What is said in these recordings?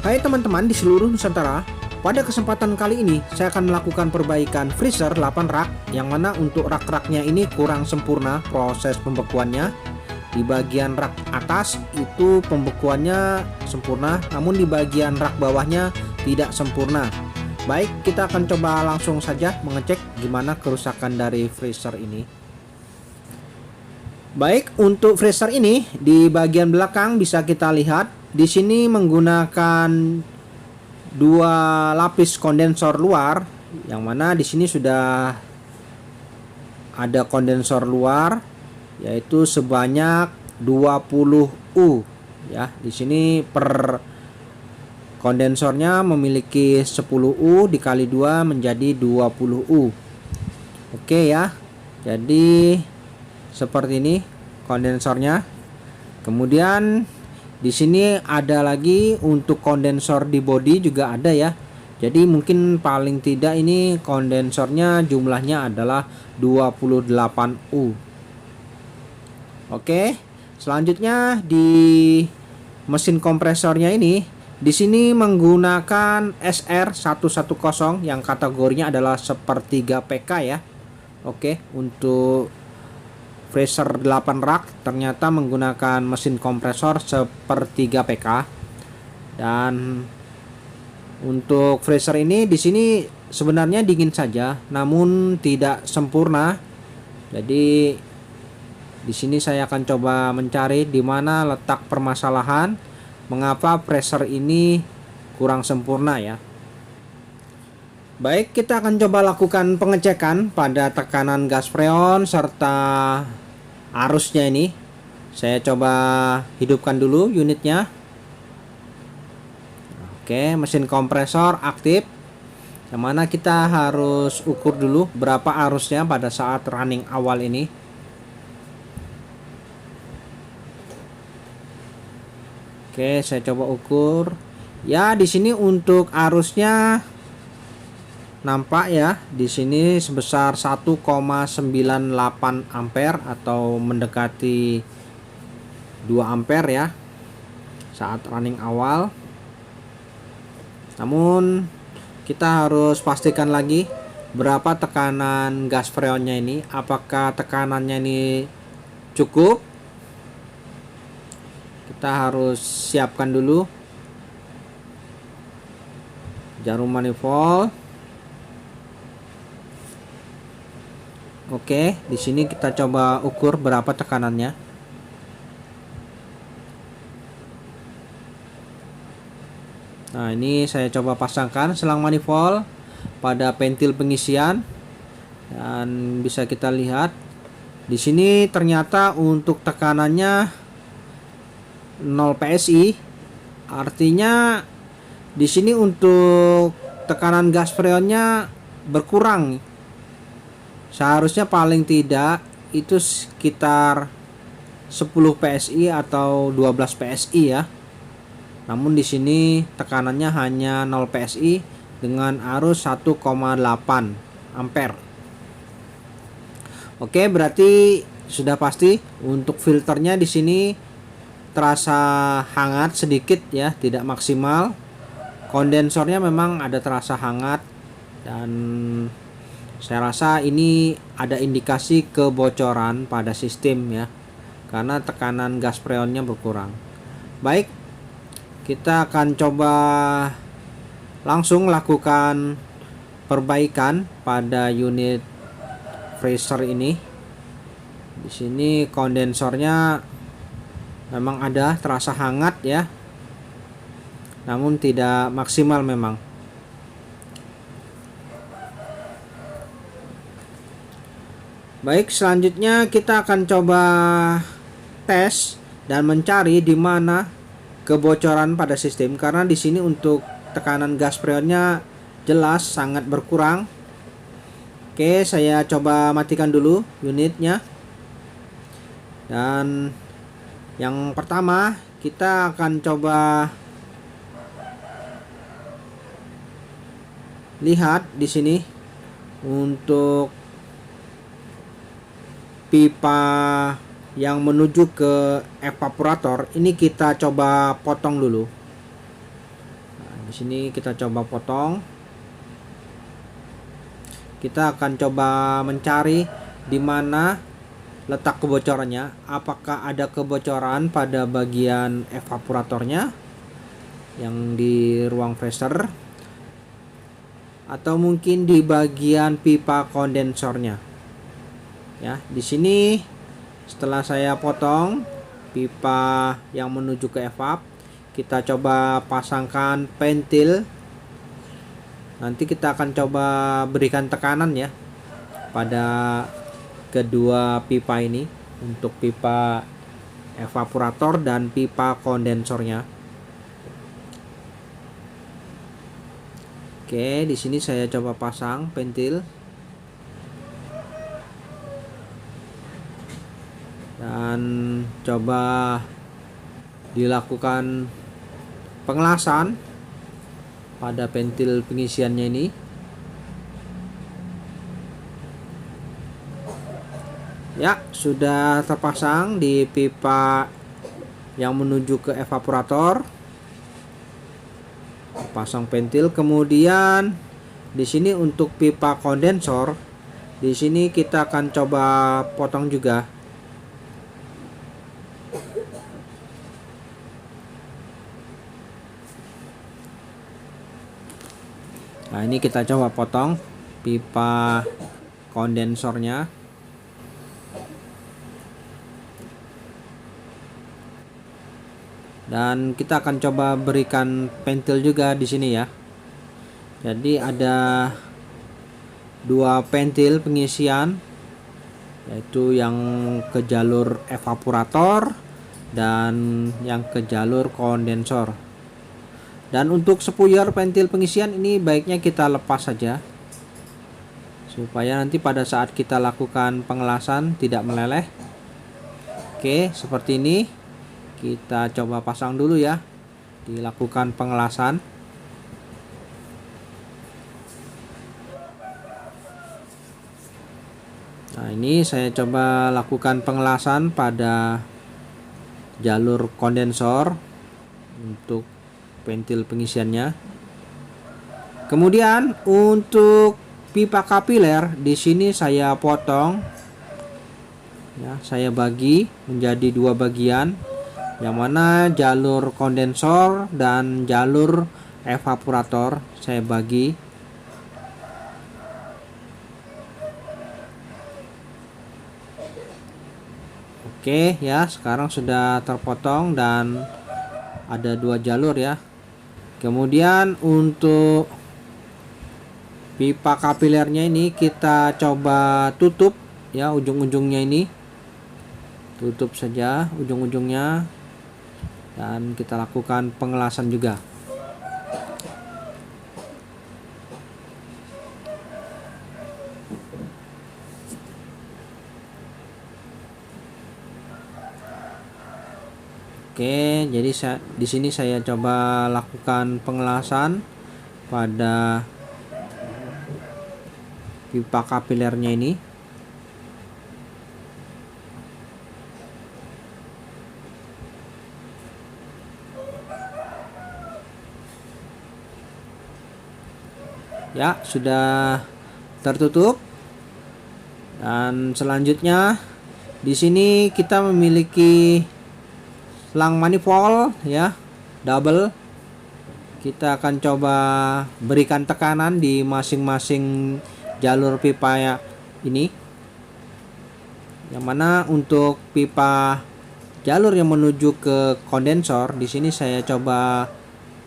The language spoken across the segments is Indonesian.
Hai teman-teman di seluruh Nusantara, pada kesempatan kali ini saya akan melakukan perbaikan freezer 8 rak, yang mana untuk rak-raknya ini kurang sempurna proses pembekuannya. Di bagian rak atas itu pembekuannya sempurna, namun di bagian rak bawahnya tidak sempurna. Baik, kita akan coba langsung saja mengecek gimana kerusakan dari freezer ini. Baik, untuk freezer ini di bagian belakang bisa kita lihat di sini menggunakan dua lapis kondensor luar, yang mana di sini sudah ada kondensor luar yaitu sebanyak 20 U ya. Di sini per kondensornya memiliki 10 U dikali 2 menjadi 20 U. Oke ya. Jadi seperti ini kondensornya. Kemudian di sini ada lagi untuk kondensor di bodi juga ada ya. Jadi mungkin paling tidak ini kondensornya jumlahnya adalah 28 U. Oke, selanjutnya di mesin kompresornya ini di sini menggunakan SR110 yang kategorinya adalah sepertiga PK ya. Oke, untuk freezer 8 rak ternyata menggunakan mesin kompresor sepertiga PK. Dan untuk freezer ini di sini sebenarnya dingin saja, namun tidak sempurna. Jadi di sini saya akan coba mencari di mana letak permasalahan mengapa freezer ini kurang sempurna ya. Baik, kita akan coba lakukan pengecekan pada tekanan gas freon serta arusnya ini. Saya coba hidupkan dulu unitnya. Oke, mesin kompresor aktif. Yang mana kita harus ukur dulu berapa arusnya pada saat running awal ini. Oke, saya coba ukur. Ya, di sini untuk arusnya nampak ya, di sini sebesar 1,98 ampere atau mendekati 2 ampere ya saat running awal. Namun kita harus pastikan lagi berapa tekanan gas freonnya ini, apakah tekanannya ini cukup. Kita harus siapkan dulu jarum manifold. Oke, di sini kita coba ukur berapa tekanannya. Nah, ini saya coba pasangkan selang manifold pada pentil pengisian, dan bisa kita lihat di sini ternyata untuk tekanannya 0 PSI. Artinya di sini untuk tekanan gas freonnya berkurang. Seharusnya paling tidak itu sekitar 10 PSI atau 12 PSI ya. Namun di sini tekanannya hanya 0 PSI dengan arus 1,8 ampere. Oke, berarti sudah pasti untuk filternya di sini terasa hangat sedikit ya, tidak maksimal. Kondensornya memang ada terasa hangat, dan saya rasa ini ada indikasi kebocoran pada sistem ya, karena tekanan gas freonnya berkurang. Baik, kita akan coba langsung lakukan perbaikan pada unit freezer ini. Di sini kondensornya memang ada terasa hangat ya, namun tidak maksimal memang. Baik, selanjutnya kita akan coba tes dan mencari di mana kebocoran pada sistem, karena di sini untuk tekanan gas freonnya jelas sangat berkurang. Oke, saya coba matikan dulu unitnya. Dan yang pertama kita akan coba lihat di sini untuk pipa yang menuju ke evaporator ini, kita coba potong dulu. sini kita coba potong. Kita akan coba mencari di mana letak kebocorannya. Apakah ada kebocoran pada bagian evaporatornya yang di ruang freezer, atau mungkin di bagian pipa kondensornya. Ya, di sini setelah saya potong pipa yang menuju ke evap, kita coba pasangkan pentil. Nanti kita akan coba berikan tekanan ya pada kedua pipa ini untuk pipa evaporator dan pipa kondensornya. Oke, di sini saya coba pasang pentil dan coba dilakukan pengelasan pada pentil pengisiannya ini. Ya, sudah terpasang di pipa yang menuju ke evaporator. Pasang pentil, kemudian di sini untuk pipa kondensor, di sini kita akan coba potong juga. Nah, ini kita coba potong pipa kondensornya. Dan kita akan coba berikan pentil juga di sini ya. Jadi ada dua pentil pengisian, yaitu yang ke jalur evaporator dan yang ke jalur kondensor. Dan untuk spuyer pentil pengisian ini baiknya kita lepas saja, supaya nanti pada saat kita lakukan pengelasan tidak meleleh. Oke, seperti ini. Kita coba pasang dulu ya, dilakukan pengelasan. Nah, ini saya coba lakukan pengelasan pada jalur kondensor untuk pentil pengisiannya. Kemudian untuk pipa kapiler di sini saya potong ya, saya bagi menjadi dua bagian, yang mana jalur kondensor dan jalur evaporator saya bagi. Oke ya, sekarang sudah terpotong dan ada dua jalur ya. Kemudian untuk pipa kapilernya ini kita coba tutup ya, ujung-ujungnya ini tutup saja ujung-ujungnya, dan kita lakukan pengelasan juga. Oke, jadi di sini saya coba lakukan pengelasan pada pipa kapilernya ini. Ya, sudah tertutup. Dan selanjutnya di sini kita memiliki selang manifold ya, double. Kita akan coba berikan tekanan di masing-masing jalur pipa ya ini. Yang mana untuk pipa jalur yang menuju ke kondensor, di sini saya coba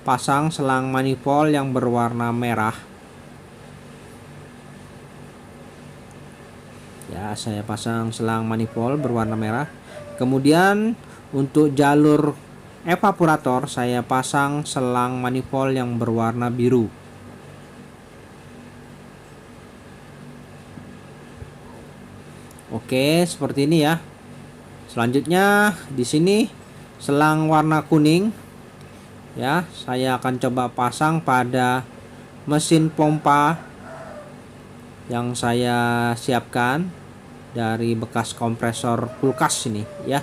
pasang selang manifold yang berwarna merah. Ya, saya pasang selang manifold berwarna merah. Kemudian untuk jalur evaporator saya pasang selang manifold yang berwarna biru. Oke, seperti ini ya. Selanjutnya di sini selang warna kuning ya, saya akan coba pasang pada mesin pompa yang saya siapkan dari bekas kompresor kulkas ini ya.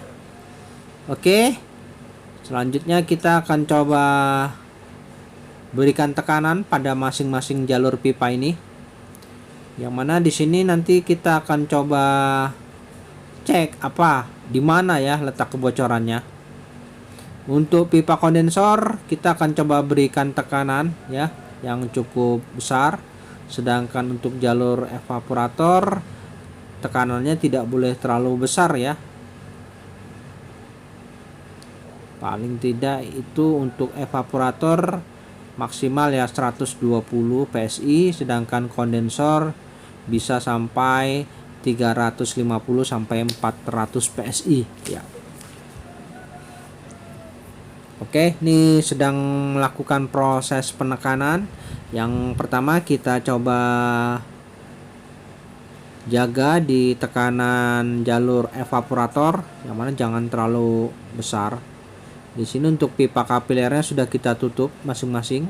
Oke, selanjutnya kita akan coba berikan tekanan pada masing-masing jalur pipa ini. Yang mana di sini nanti kita akan coba cek di mana ya letak kebocorannya. Untuk pipa kondensor kita akan coba berikan tekanan ya yang cukup besar. Sedangkan untuk jalur evaporator tekanannya tidak boleh terlalu besar ya. Paling tidak itu untuk evaporator maksimal ya 120 PSI, sedangkan kondensor bisa sampai 350 sampai 400 PSI ya. Oke, ini sedang melakukan proses penekanan. Yang pertama kita coba jaga di tekanan jalur evaporator, yang mana jangan terlalu besar. Di sini untuk pipa kapilernya sudah kita tutup masing-masing.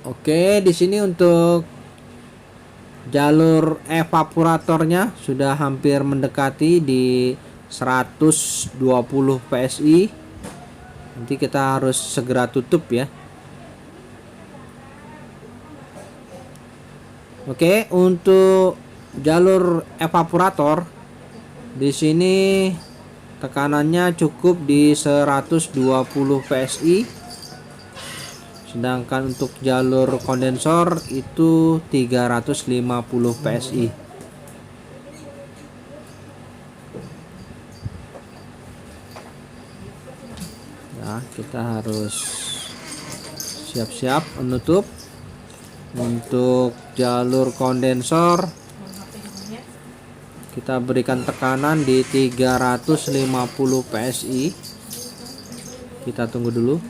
Oke, di sini untuk jalur evaporatornya sudah hampir mendekati di 120 PSI. Nanti kita harus segera tutup ya. Oke, untuk jalur evaporator di sini tekanannya cukup di 120 PSI. Sedangkan untuk jalur kondensor itu 350 PSI. Ya, kita harus siap-siap menutup. Untuk jalur kondensor kita berikan tekanan di 350 PSI. Kita tunggu dulu.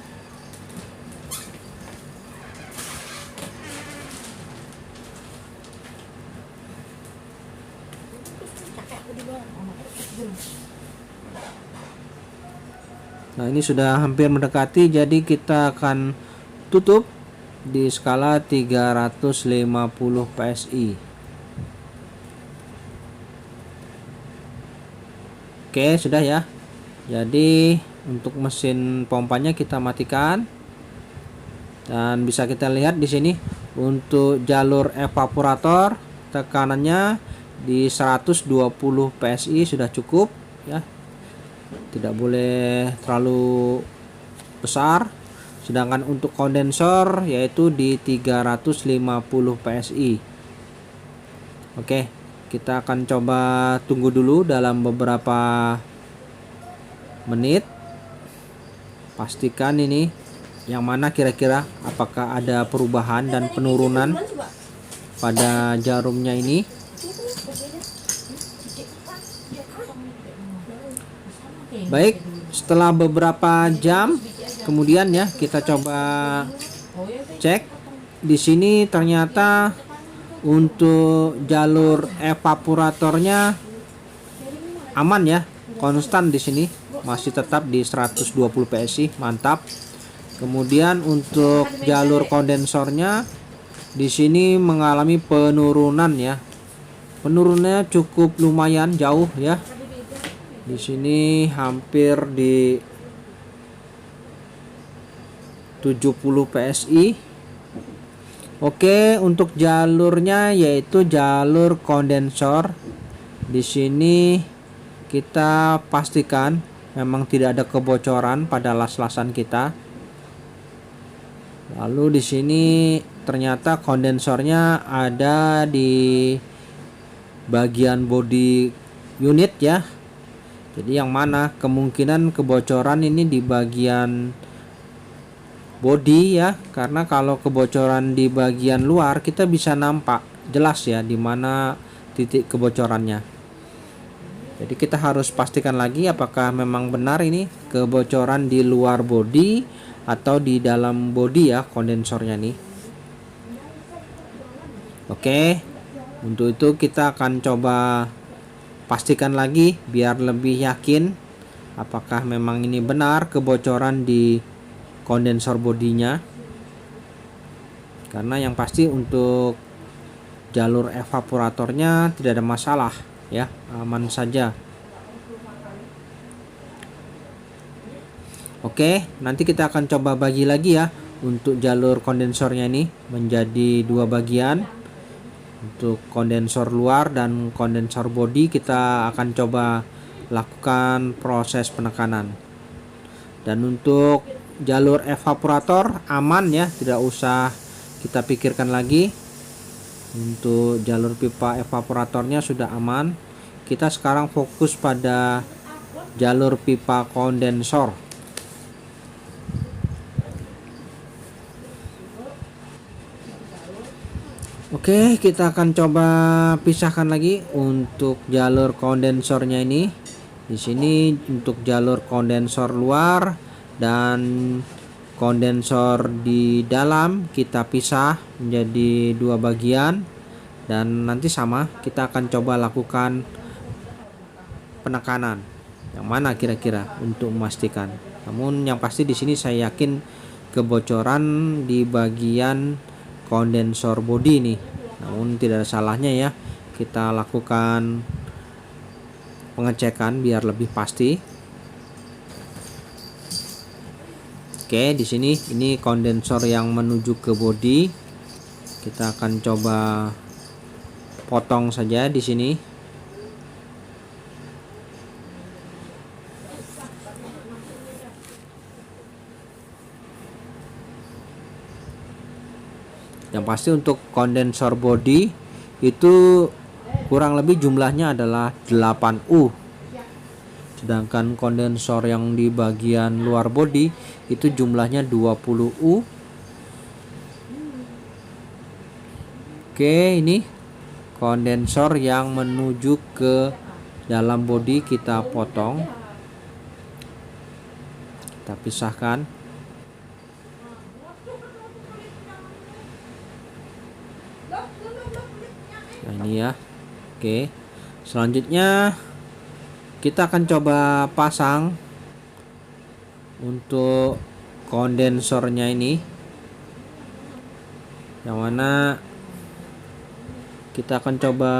Nah, ini sudah hampir mendekati, jadi kita akan tutup di skala 350 PSI. Oke, sudah ya. Jadi untuk mesin pompanya kita matikan. Dan bisa kita lihat di sini untuk jalur evaporator tekanannya di 120 PSI sudah cukup ya. Tidak boleh terlalu besar. Sedangkan untuk kondensor yaitu di 350 PSI. Oke, kita akan coba tunggu dulu dalam beberapa menit. Pastikan ini yang mana kira-kira apakah ada perubahan dan penurunan pada jarumnya ini. Baik, setelah beberapa jam kemudian ya kita coba cek. Di sini ternyata untuk jalur evaporatornya aman ya, konstan di sini masih tetap di 120 PSI, mantap. Kemudian untuk jalur kondensornya di sini mengalami penurunan ya. Penurunannya cukup lumayan jauh ya. Di sini hampir di 70 PSI. Oke, untuk jalurnya yaitu jalur kondensor. Di sini kita pastikan memang tidak ada kebocoran pada las-lasan kita. Lalu di sini ternyata kondensornya ada di bagian body unit ya. Jadi yang mana kemungkinan kebocoran ini di bagian body ya, karena kalau kebocoran di bagian luar kita bisa nampak jelas ya di mana titik kebocorannya. Jadi kita harus pastikan lagi apakah memang benar ini kebocoran di luar body atau di dalam body ya kondensornya nih. Oke, untuk itu kita akan coba pastikan lagi biar lebih yakin apakah memang ini benar kebocoran di kondensor bodinya. Karena yang pasti untuk jalur evaporatornya tidak ada masalah ya, aman saja. Oke, nanti kita akan coba bagi lagi ya untuk jalur kondensornya ini menjadi dua bagian. Untuk kondensor luar dan kondensor bodi kita akan coba lakukan proses penekanan. Dan untuk jalur evaporator aman ya, tidak usah kita pikirkan lagi. Untuk jalur pipa evaporatornya sudah aman. Kita sekarang fokus pada jalur pipa kondensor. Oke, kita akan coba pisahkan lagi untuk jalur kondensornya ini. Di sini untuk jalur kondensor luar dan kondensor di dalam kita pisah menjadi dua bagian, dan nanti sama kita akan coba lakukan penekanan. Yang mana kira-kira untuk memastikan. Namun yang pasti di sini saya yakin kebocoran di bagian kondensor bodi nih. Namun tidak ada salahnya ya kita lakukan pengecekan biar lebih pasti. Oke, di sini ini kondensor yang menuju ke bodi. Kita akan coba potong saja di sini. Yang pasti untuk kondensor bodi itu kurang lebih jumlahnya adalah 8U. Sedangkan kondensor yang di bagian luar bodi itu jumlahnya 20U. Oke, ini kondensor yang menuju ke dalam bodi kita potong. Kita pisahkan. Nah ini ya. Oke, selanjutnya kita akan coba pasang untuk kondensornya ini, yang mana kita akan coba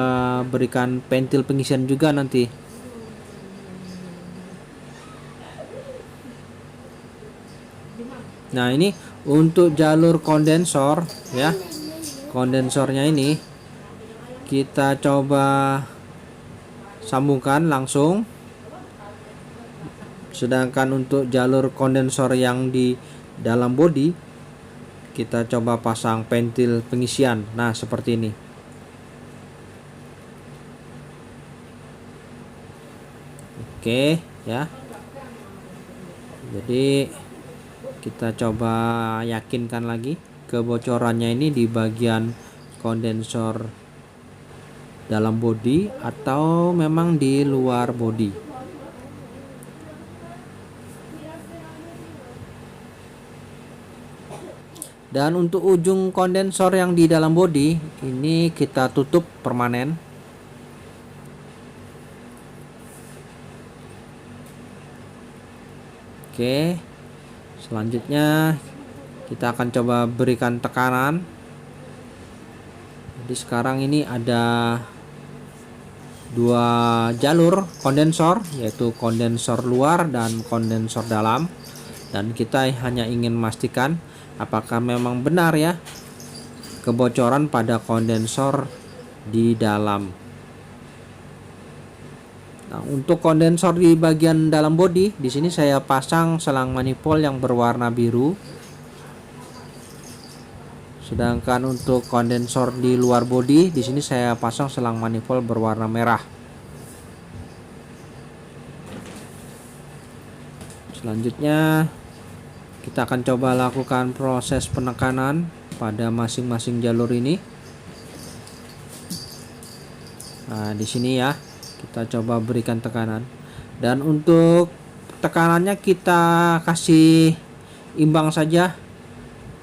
berikan pentil pengisian juga nanti. Nah ini untuk jalur kondensor ya, kondensornya ini kita coba sambungkan langsung. Sedangkan untuk jalur kondensor yang di dalam bodi kita coba pasang pentil pengisian. Nah seperti ini. Oke ya, jadi kita coba yakinkan lagi kebocorannya ini di bagian kondensor dalam bodi atau memang di luar bodi. Dan untuk ujung kondensor yang di dalam bodi ini kita tutup permanen. Oke, selanjutnya kita akan coba berikan tekanan. Jadi sekarang ini ada dua jalur kondensor, yaitu kondensor luar dan kondensor dalam, dan kita hanya ingin memastikan apakah memang benar ya kebocoran pada kondensor di dalam. Nah, untuk kondensor di bagian dalam bodi, di sini saya pasang selang manifold yang berwarna biru. Sedangkan untuk kondensor di luar bodi, di sini saya pasang selang manifold berwarna merah. Selanjutnya kita akan coba lakukan proses penekanan pada masing-masing jalur ini. Nah, di sini ya, kita coba berikan tekanan. Dan untuk tekanannya kita kasih imbang saja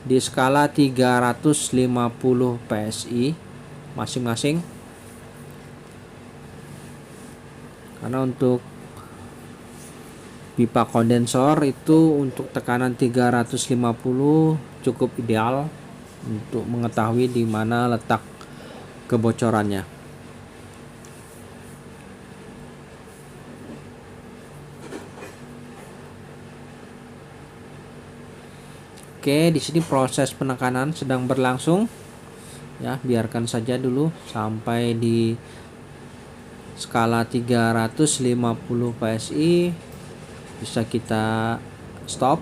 di skala 350 PSI masing-masing. Karena untuk pipa kondensor itu untuk tekanan 350 cukup ideal untuk mengetahui di mana letak kebocorannya. Oke, di sini proses penekanan sedang berlangsung. Ya, biarkan saja dulu sampai di skala 350 PSI, bisa kita stop.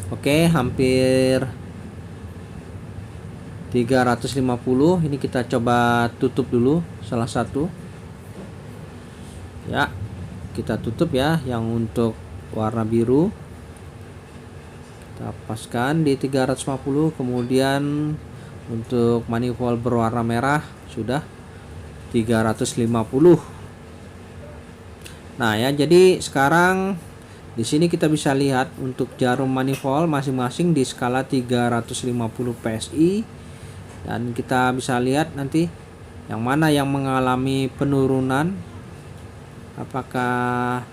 Oke, hampir 350. Ini kita coba tutup dulu salah satu. Ya, kita tutup ya yang untuk warna biru. Kita paskan di 350. Kemudian untuk manifold berwarna merah sudah 350. Nah ya, jadi sekarang di sini kita bisa lihat untuk jarum manifold masing-masing di skala 350 PSI, dan kita bisa lihat nanti yang mana yang mengalami penurunan, apakah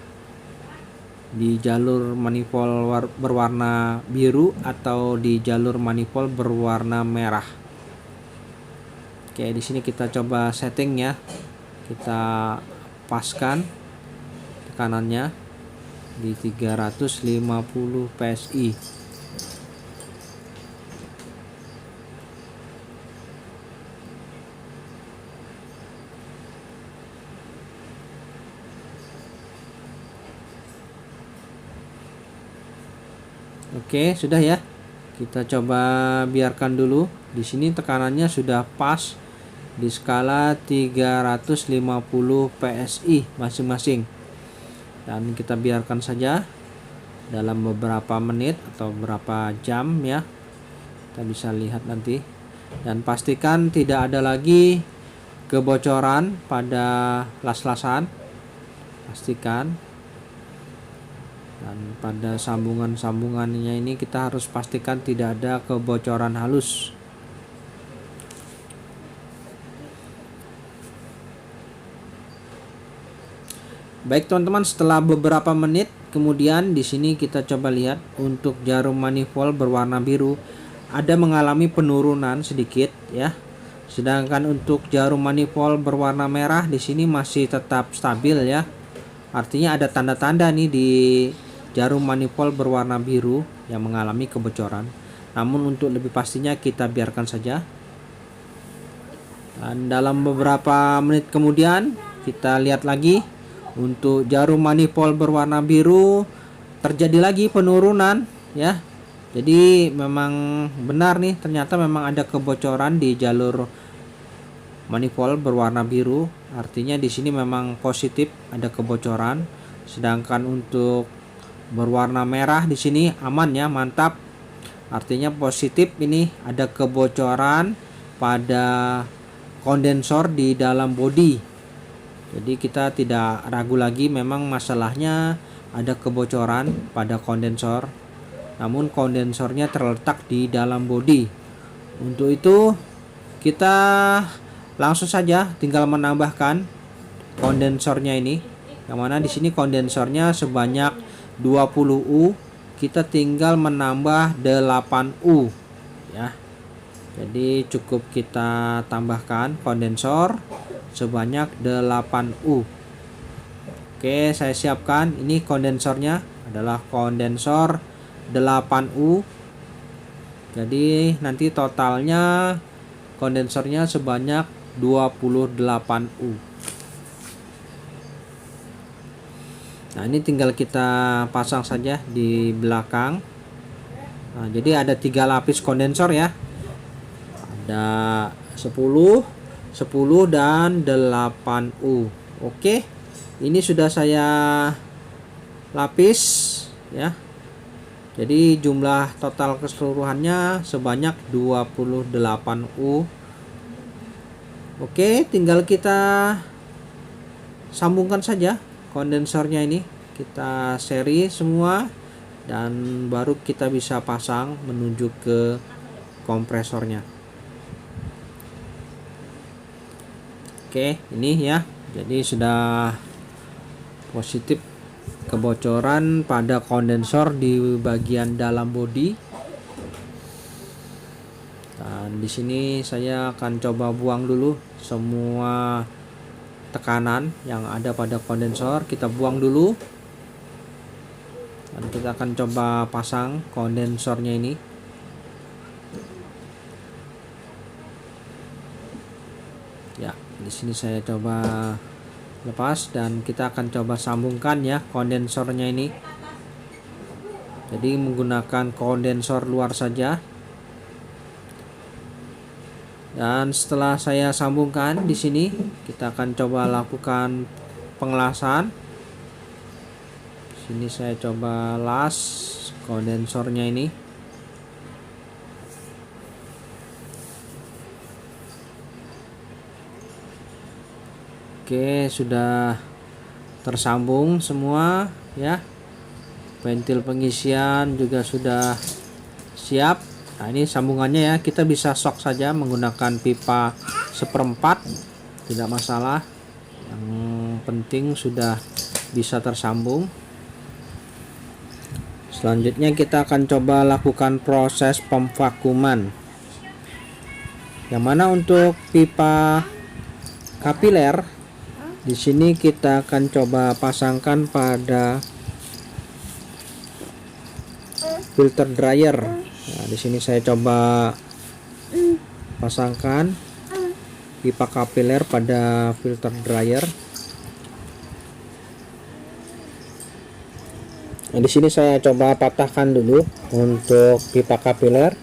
di jalur manifold berwarna biru atau di jalur manifold berwarna merah. Oke, di sini kita coba setting ya. Kita paskan tekanannya di 350 PSI. Oke, sudah ya. Kita coba biarkan dulu. Di sini tekanannya sudah pas di skala 350 PSI masing-masing. Dan kita biarkan saja dalam beberapa menit atau beberapa jam ya. Kita bisa lihat nanti. Dan pastikan tidak ada lagi kebocoran pada las-lasan. Pastikan. Dan pada sambungan-sambungannya ini kita harus pastikan tidak ada kebocoran halus. Baik teman-teman, setelah beberapa menit kemudian di sini kita coba lihat untuk jarum manifold berwarna biru ada mengalami penurunan sedikit ya. Sedangkan untuk jarum manifold berwarna merah di sini masih tetap stabil ya. Artinya ada tanda-tanda nih di jarum manifold berwarna biru yang mengalami kebocoran. Namun untuk lebih pastinya kita biarkan saja. Dan dalam beberapa menit kemudian kita lihat lagi. Untuk jarum manifold berwarna biru terjadi lagi penurunan ya. Jadi memang benar nih, ternyata memang ada kebocoran di jalur manifold berwarna biru. Artinya di sini memang positif ada kebocoran. Sedangkan untuk berwarna merah di sini aman ya, mantap. Artinya positif, ini ada kebocoran pada kondensor di dalam bodi. Jadi kita tidak ragu lagi, memang masalahnya ada kebocoran pada kondensor. Namun kondensornya terletak di dalam bodi. Untuk itu kita langsung saja tinggal menambahkan kondensornya ini. Yang mana di sini kondensornya sebanyak 20U, kita tinggal menambah 8U ya. Jadi cukup kita tambahkan kondensor sebanyak 8U. Oke, saya siapkan. Ini kondensornya adalah kondensor 8U. Jadi nanti totalnya kondensornya sebanyak 28U. Nah, ini tinggal kita pasang saja di belakang. Nah, jadi ada 3 lapis kondensor ya. Ada 10 dan 8U. Oke, ini sudah saya lapis ya. Jadi jumlah total keseluruhannya sebanyak 28U. Oke, tinggal kita sambungkan saja kondensornya ini. Kita seri semua dan baru kita bisa pasang menuju ke kompresornya. Oke, ini ya. Jadi sudah positif kebocoran pada kondensor di bagian dalam bodi. Dan di sini saya akan coba buang dulu semua tekanan yang ada pada kondensor. Kita buang dulu. Dan kita akan coba pasang kondensornya ini. Ya, di sini saya coba lepas dan kita akan coba sambungkan ya kondensornya ini. Jadi menggunakan kondensor luar saja. Dan setelah saya sambungkan di sini, kita akan coba lakukan pengelasan. Di sini saya coba las kondensornya ini. Oke, sudah tersambung semua ya. Ventil pengisian juga sudah siap. Nah, ini sambungannya ya, kita bisa sok saja menggunakan pipa 1/4, tidak masalah. Yang penting sudah bisa tersambung. Selanjutnya kita akan coba lakukan proses pemvakuman. Yang mana untuk pipa kapiler, di sini kita akan coba pasangkan pada filter dryer. Nah, di sini saya coba pasangkan pipa kapiler pada filter dryer. Nah, di sini saya coba patahkan dulu untuk pipa kapiler.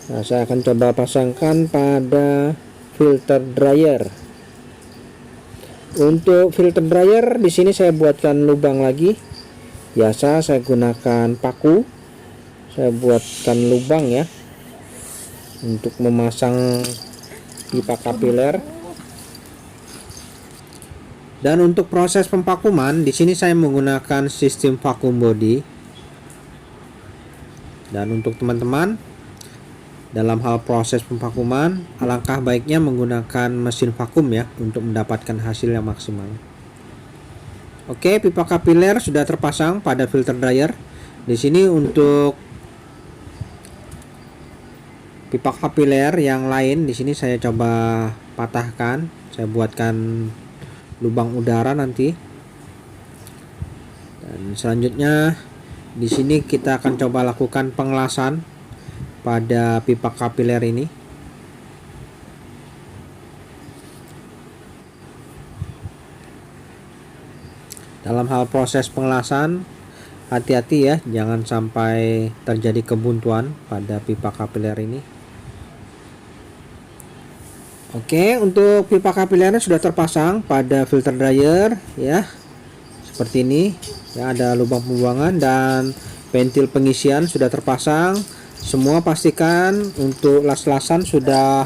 Nah, saya akan coba pasangkan pada filter dryer. Untuk filter dryer di sini saya buatkan lubang lagi. Biasa saya gunakan paku. Saya buatkan lubang ya untuk memasang pipa kapiler. Dan untuk proses pemvakuman di sini saya menggunakan sistem vakum body. Dan untuk teman-teman, dalam hal proses pemvakuman, alangkah baiknya menggunakan mesin vakum ya untuk mendapatkan hasil yang maksimal. Oke, pipa kapiler sudah terpasang pada filter dryer. Di sini untuk pipa kapiler yang lain, di sini saya coba patahkan. Saya buatkan lubang udara nanti. Dan selanjutnya di sini kita akan coba lakukan pengelasan pada pipa kapiler ini. Dalam hal proses pengelasan, hati-hati ya, jangan sampai terjadi kebuntuan pada pipa kapiler ini. Oke, untuk pipa kapilernya sudah terpasang pada filter dryer ya. Seperti ini. Ya, ada lubang pembuangan dan ventil pengisian sudah terpasang. Semua pastikan untuk las-lasan sudah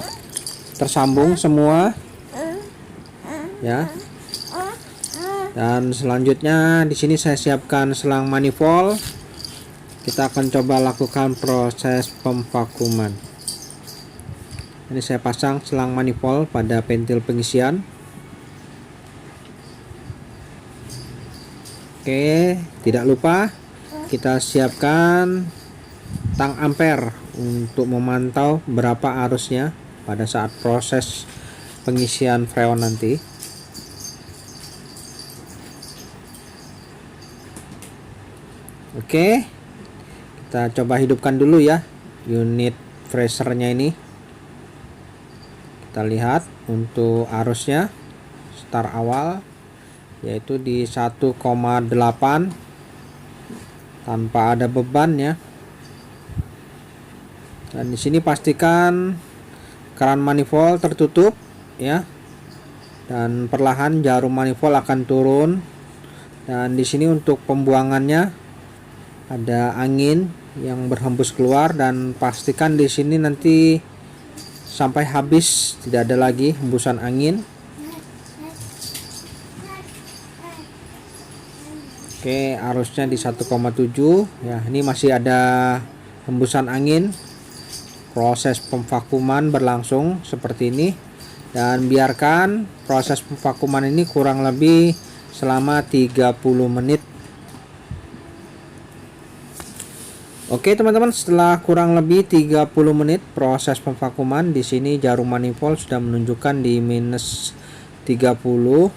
tersambung semua ya. Dan selanjutnya di sini saya siapkan selang manifold. Kita akan coba lakukan proses pemvakuman. Ini saya pasang selang manifold pada ventil pengisian. Oke, tidak lupa kita siapkan tang ampere untuk memantau berapa arusnya pada saat proses pengisian freon nanti. Oke, kita coba hidupkan dulu ya unit freshernya ini. Kita lihat untuk arusnya start awal yaitu di 1,8 tanpa ada beban ya. Dan di sini pastikan keran manifold tertutup ya. Dan perlahan jarum manifold akan turun. Dan di sini untuk pembuangannya ada angin yang berhembus keluar dan pastikan di sini nanti sampai habis tidak ada lagi hembusan angin. Oke, arusnya di 1,7 ya. Ini masih ada hembusan angin. Proses pemvakuman berlangsung seperti ini. dan biarkan proses pemvakuman ini kurang lebih selama 30 menit. Oke teman-teman, setelah kurang lebih 30 menit proses pemvakuman, di sini jarum manifold sudah menunjukkan di minus 30.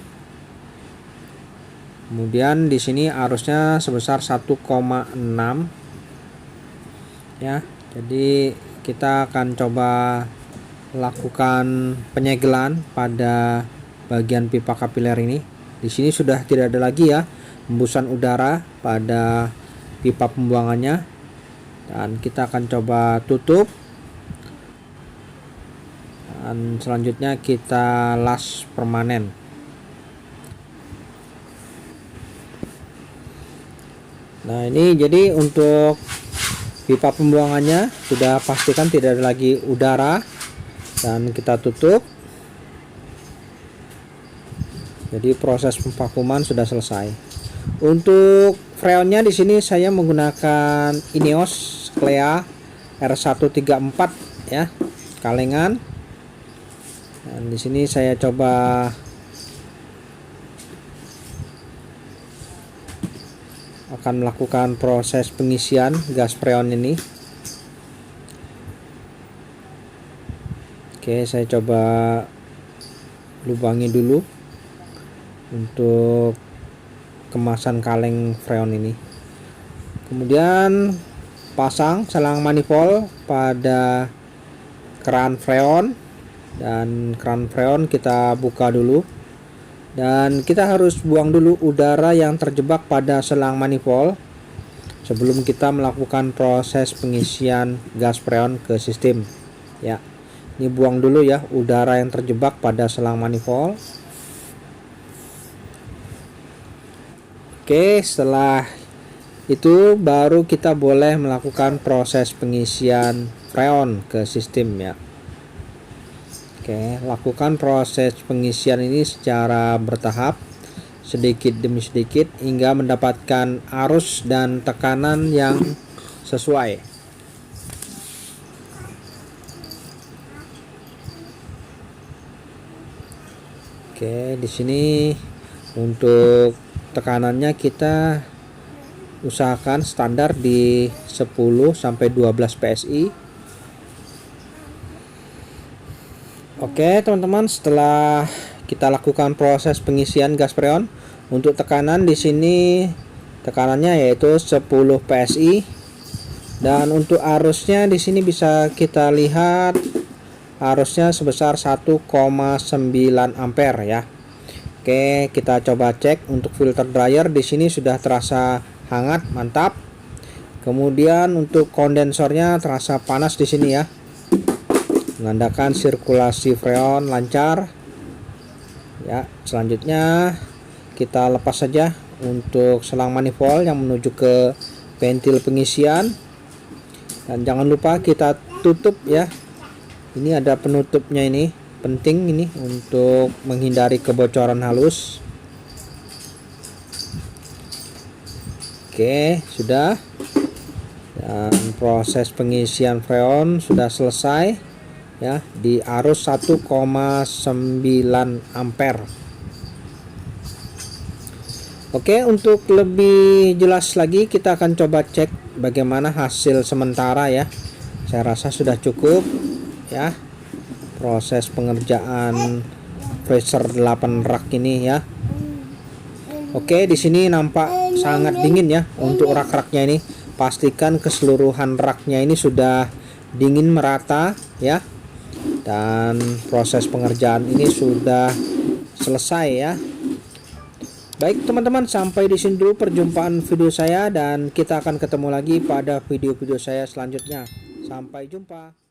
Kemudian di sini arusnya sebesar 1,6 ya. Jadi kita akan coba lakukan penyegelan pada bagian pipa kapiler ini. Di sini sudah tidak ada lagi ya hembusan udara pada pipa pembuangannya. Dan kita akan coba tutup, dan selanjutnya kita las permanen. Nah ini jadi untuk pipa pembuangannya sudah pastikan tidak ada lagi udara, dan kita tutup. Jadi proses pemvakuman sudah selesai. Untuk freonnya di sini saya menggunakan Ineos Clea R134 ya, kalengan. Dan di sini saya coba akan melakukan proses pengisian gas freon ini. Oke, saya coba lubangi dulu untuk kemasan kaleng freon ini. Kemudian pasang selang manifold pada keran freon, dan keran freon kita buka dulu, dan kita harus buang dulu udara yang terjebak pada selang manifold sebelum kita melakukan proses pengisian gas freon ke sistem ya. Ini buang dulu ya udara yang terjebak pada selang manifold. Oke, setelah itu baru kita boleh melakukan proses pengisian freon ke sistem ya. Oke, lakukan proses pengisian ini secara bertahap, sedikit demi sedikit, hingga mendapatkan arus dan tekanan yang sesuai. Oke, di sini untuk tekanannya kita usahakan standar di 10 sampai 12 PSI. Oke teman-teman, setelah kita lakukan proses pengisian gas freon, untuk tekanan di sini tekanannya yaitu 10 PSI, dan untuk arusnya di sini bisa kita lihat arusnya sebesar 1,9 ampere ya. Oke, kita coba cek untuk filter dryer. Di sini sudah terasa hangat, mantap. Kemudian untuk kondensornya terasa panas di sini ya, menandakan sirkulasi freon lancar. Ya, selanjutnya kita lepas saja untuk selang manifold yang menuju ke ventil pengisian, dan jangan lupa kita tutup ya. Ini ada penutupnya, ini penting ini untuk menghindari kebocoran halus. Oke, sudah. Dan proses pengisian freon sudah selesai ya, di arus 1,9 ampere. Oke, untuk lebih jelas lagi kita akan coba cek bagaimana hasil sementara ya. Saya rasa sudah cukup ya proses pengerjaan freezer 8 rak ini ya. Oke, di sini nampak sangat dingin ya untuk rak-raknya ini. Pastikan keseluruhan raknya ini sudah dingin merata ya. Dan proses pengerjaan ini sudah selesai ya. Baik teman-teman, sampai di sini dulu perjumpaan video saya, dan kita akan ketemu lagi pada video-video saya selanjutnya. Sampai jumpa.